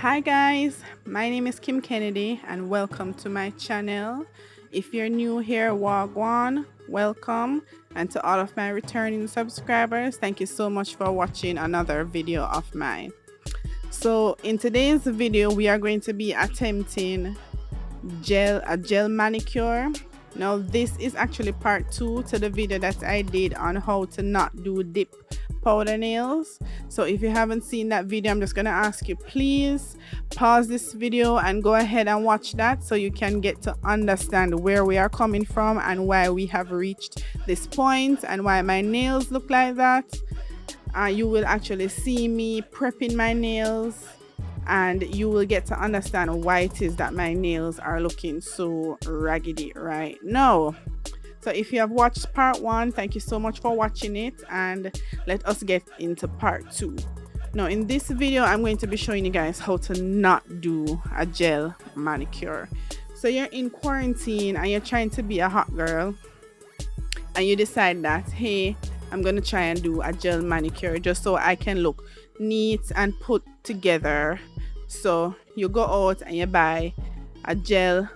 Hi guys, my name is Kim Kennedy and welcome to my channel. If you're new here, wagwan, welcome, and to all of my returning subscribers, thank you so much for watching another video of mine. So in today's video, we are going to be attempting a gel manicure. Now this is actually part 2 to the video that I did on how to not do dip powder nails. So if you haven't seen that video, I'm just going to ask you, please pause this video and go ahead and watch that so you can get to understand where we are coming from and why we have reached this point and why my nails look like that. You will actually see me prepping my nails and you will get to understand why it is that my nails are looking so raggedy right now. So if you have watched part 1, thank you so much for watching it, and let us get into part 2. Now in this video, I'm going to be showing you guys how to not do a gel manicure. So you're in quarantine and you're trying to be a hot girl and you decide that, hey, I'm going to try and do a gel manicure just so I can look neat and put together. So you go out and you buy gel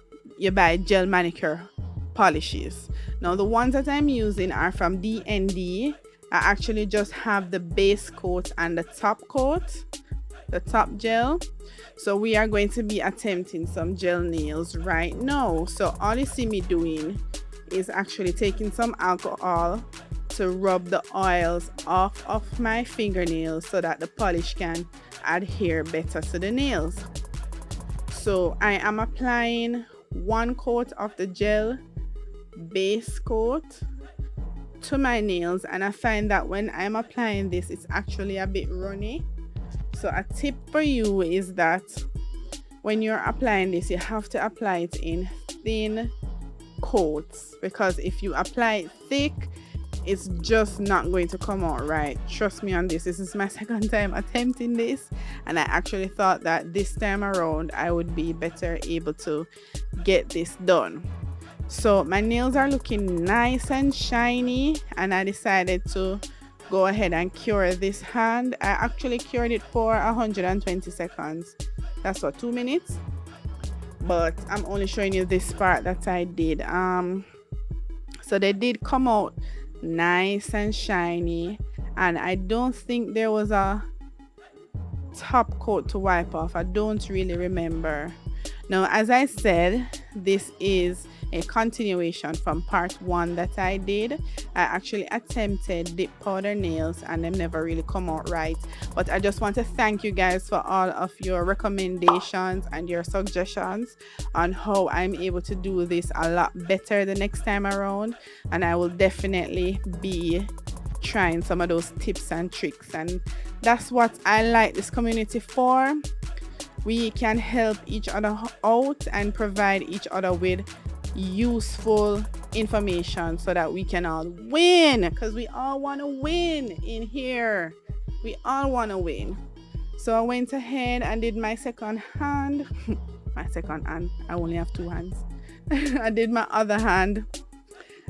manicure polishes. Now the ones that I'm using are from D&D. I actually just have the base coat and the top coat, the top gel. So we are going to be attempting some gel nails right now. So all you see me doing is actually taking some alcohol to rub the oils off of my fingernails so that the polish can adhere better to the nails. So I am applying 1 coat of the gel base coat to my nails, and I find that when I'm applying this, it's actually a bit runny. So a tip for you is that when you're applying this, you have to apply it in thin coats, because if you apply it thick, it's just not going to come out right. Trust me on this. This is my second time attempting this, and I actually thought that this time around I would be better able to get this done. So my nails are looking nice and shiny, and I decided to go ahead and cure this hand. I actually cured it for 120 seconds. That's what, 2 minutes? But I'm only showing you this part that I did. So they did come out nice and shiny, and I don't think there was a top coat to wipe off. I don't really remember. Now, as I said, this is a continuation from part 1 that I did. I actually attempted dip powder nails and them never really come out right. But I just want to thank you guys for all of your recommendations and your suggestions on how I'm able to do this a lot better the next time around. And I will definitely be trying some of those tips and tricks. And that's what I like this community for. We can help each other out and provide each other with useful information so that we can all win, because we all want to win in here. We all want to win. So I went ahead and did my second hand. My second hand, I only have 2 hands. I did my other hand,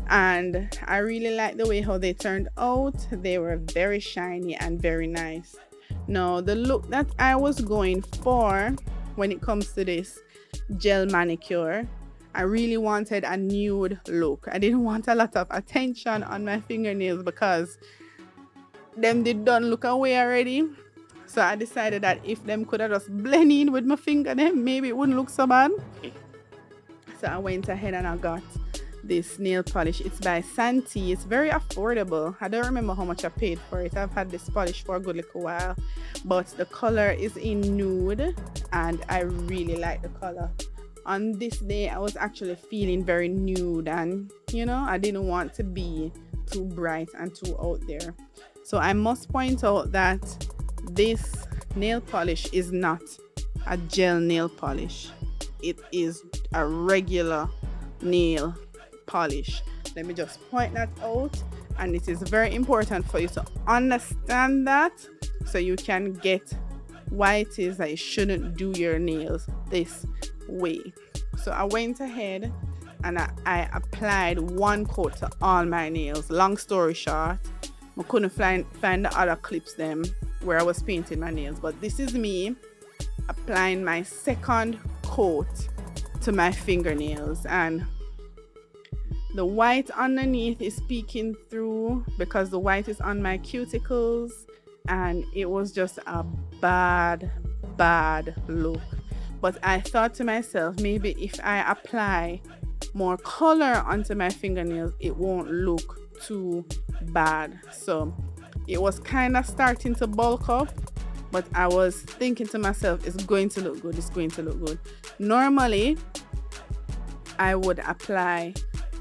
and I really like the way how they turned out. They were very shiny and very nice. Now the look that I was going for when it comes to this gel manicure, I really wanted a nude look. I didn't want a lot of attention on my fingernails because them did done look away already. So I decided that if them could have just blend in with my finger, then maybe it wouldn't look so bad. So I went ahead and I got this nail polish. It's by Santee. It's very affordable. I don't remember how much I paid for it. I've had this polish for a good little while, but the color is in nude and I really like the color. On this day, I was actually feeling very nude, and I didn't want to be too bright and too out there. So I must point out that this nail polish is not a gel nail polish. It is a regular nail polish. Let me just point that out, and it is very important for you to understand that so you can get why it is that you shouldn't do your nails this way. So I went ahead and I applied 1 coat to all my nails. Long story short, I couldn't find the other clips them where I was painting my nails, but this is me applying my second coat to my fingernails, and the white underneath is peeking through because the white is on my cuticles, and it was just a bad look. But I thought to myself, maybe if I apply more color onto my fingernails, it won't look too bad. So it was kind of starting to bulk up, but I was thinking to myself, it's going to look good, it's going to look good. Normally I would apply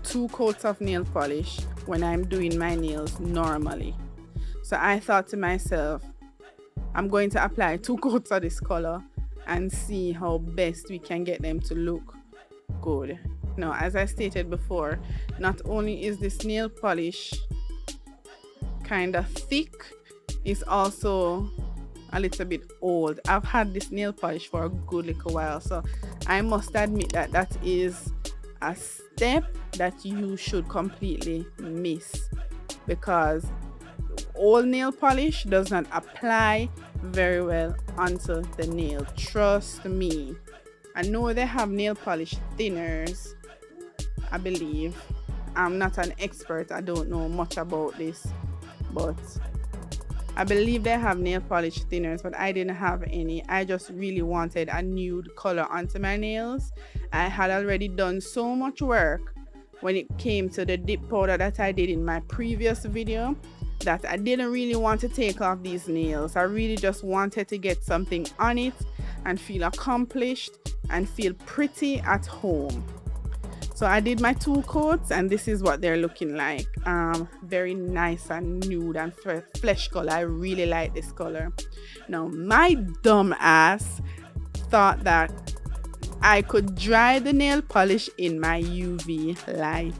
2 coats of nail polish when I'm doing my nails normally. So I thought to myself, I'm going to apply 2 coats of this color and see how best we can get them to look good. Now, as I stated before, not only is this nail polish kind of thick, it's also a little bit old. I've had this nail polish for a good little while, so I must admit that that is a step that you should completely miss, because old nail polish does not apply very well onto the nail. Trust me. I know they have nail polish thinners, I believe. I'm not an expert, I don't know much about this, but I believe they have nail polish thinners, but I didn't have any. I just really wanted a nude color onto my nails. I had already done so much work when it came to the dip powder that I did in my previous video that I didn't really want to take off these nails. I really just wanted to get something on it and feel accomplished and feel pretty at home. So I did my 2 coats, and this is what they're looking like. Very nice and nude and flesh color. I really like this color. Now, my dumb ass thought that I could dry the nail polish in my UV light.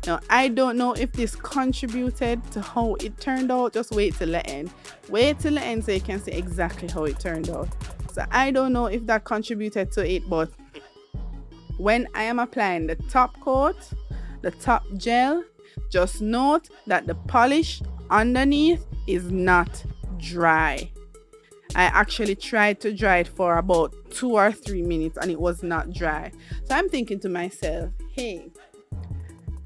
Now, I don't know if this contributed to how it turned out. Just wait till the end. Wait till the end so you can see exactly how it turned out. So I don't know if that contributed to it, but when I am applying the top coat, the top gel, just note that the polish underneath is not dry. I actually tried to dry it for about 2 or 3 minutes and it was not dry. So I'm thinking to myself, hey,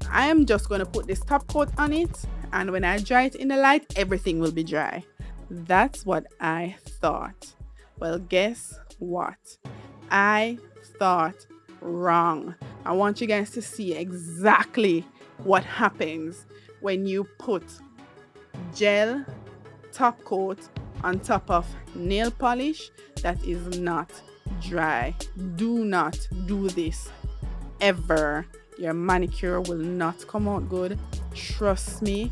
I am just going to put this top coat on it, and when I dry it in the light, everything will be dry. That's what I thought. Well, guess what? I thought wrong. I want you guys to see exactly what happens when you put gel top coat on top of nail polish that is not dry. Do not do this ever. Your manicure will not come out good. Trust me.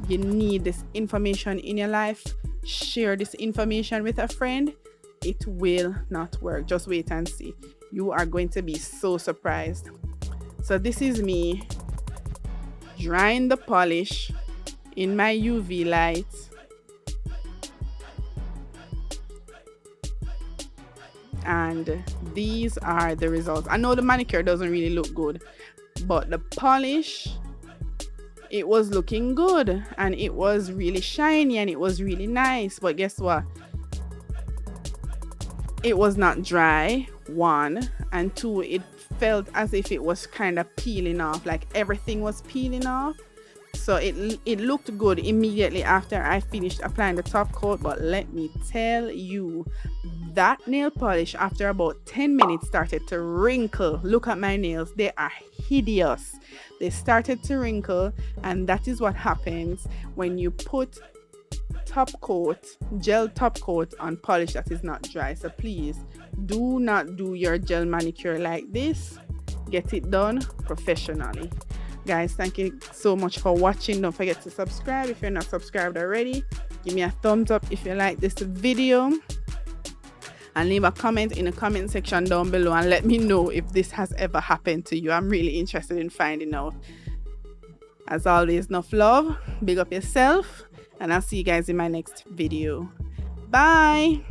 You need this information in your life. Share this information with a friend. It will not work. Just wait and see. You are going to be so surprised. So this is me drying the polish in my UV light. And these are the results. I know the manicure doesn't really look good, but the polish, it was looking good and it was really shiny and it was really nice. But guess what? It was not dry, 1, and 2, it felt as if it was kind of peeling off, like everything was peeling off. So it looked good immediately after I finished applying the top coat, but let me tell you, that nail polish after about 10 minutes started to wrinkle. Look at my nails, they are hideous. They started to wrinkle, and that is what happens when you put top coat, gel top coat on polish that is not dry. So please do not do your gel manicure like this. Get it done professionally. Guys, thank you so much for watching. Don't forget to subscribe if you're not subscribed already. Give me a thumbs up if you like this video, and leave a comment in the comment section down below and let me know if this has ever happened to you. I'm really interested in finding out. As always, enough love, big up yourself, and I'll see you guys in my next video. Bye.